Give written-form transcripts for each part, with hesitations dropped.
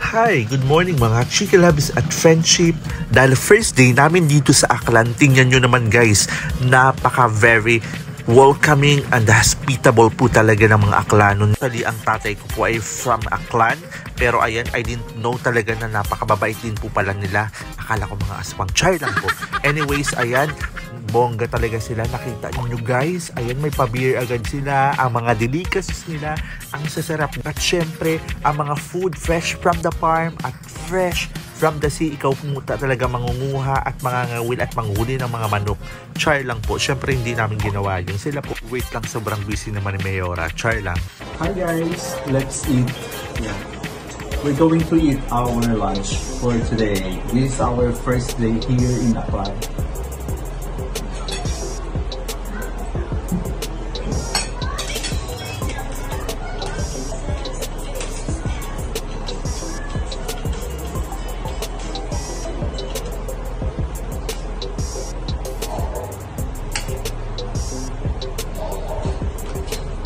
Hi! Good morning mga Chika Loves at Friendship. Dahil first day namin dito sa Aklan, tingnan nyo naman guys, very welcoming and hospitable po talaga ng mga Aklanon. Actually, ang tatay ko po ay from Aklan, pero ayan, I didn't know talaga na napakababait din po pala nila. Akala ko mga aswang char lang po. Anyways, ayan, bongga talaga sila. Nakita niyo guys, ayan, may pa-beer agad sila. Ang mga delicacies nila, ang sasarap. At syempre, ang mga food fresh from the farm at fresh from the sea. Ikaw pumunta talaga mangunguha at mangangawil at manghuli ng mga manok. Char lang po. Syempre, hindi namin ginawa yun. Sila po, wait lang, sobrang busy naman ni Mayora. Char lang. Hi guys, let's eat. Yeah. We're going to eat our lunch for today. This is our first day here in Aklan.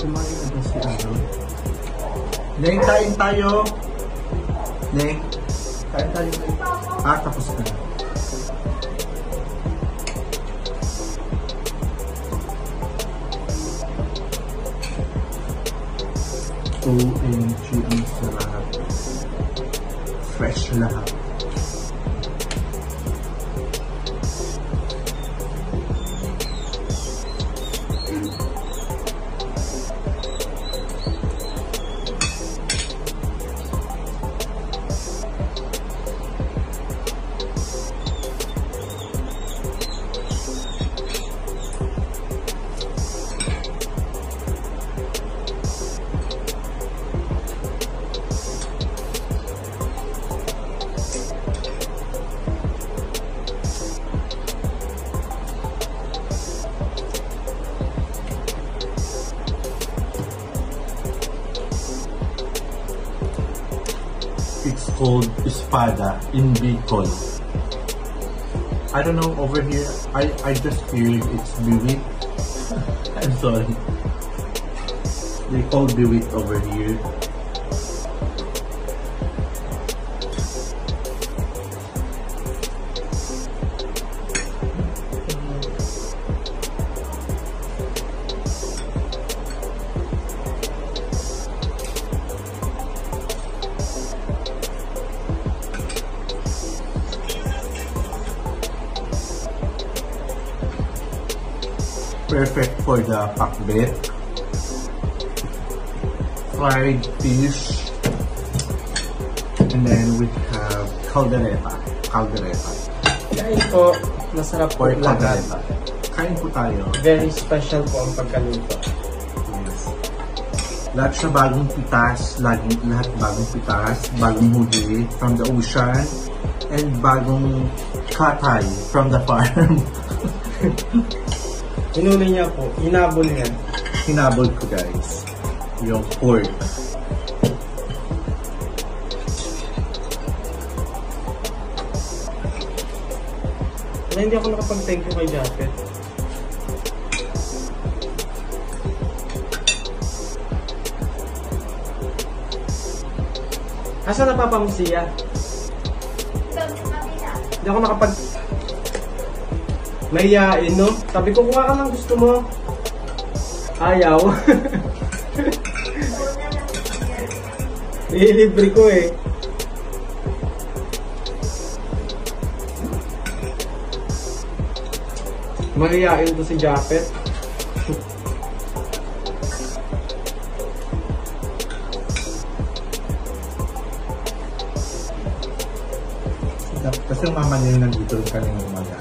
Kumain na ba si Aaron? Neng, kain tayo! Neng, kain tayo. Tapos ka na. OMG, ang sarap. Fresh lahat. It's called espada in Bicol. I don't know over here. I just feel it's biwit. I'm sorry. They call biwit over here. Perfect for the pakbet, fried fish, and then we have caldereta. Kain po, masarap po lahat. Kain po tayo. Very special po ang pagkaluto. Yes. Lahat siya bagong pitas, lahat bagong pitas, bagong huli from the ocean, and bagong katay from the farm. Hinuli niya po, hinabol niya. Hinabol ko guys, yung pork. Hindi ako nakapag-thank you kay Japet. Asa na Papa mo siya? Hindi ako nakapag... Mahiyain, no? Sabi ko, kuha ka ng gusto mo. Ayaw. Ililibre ko eh. Mahiyain to si Japet. Kasi yung mama niya nandito rin kanina umaga.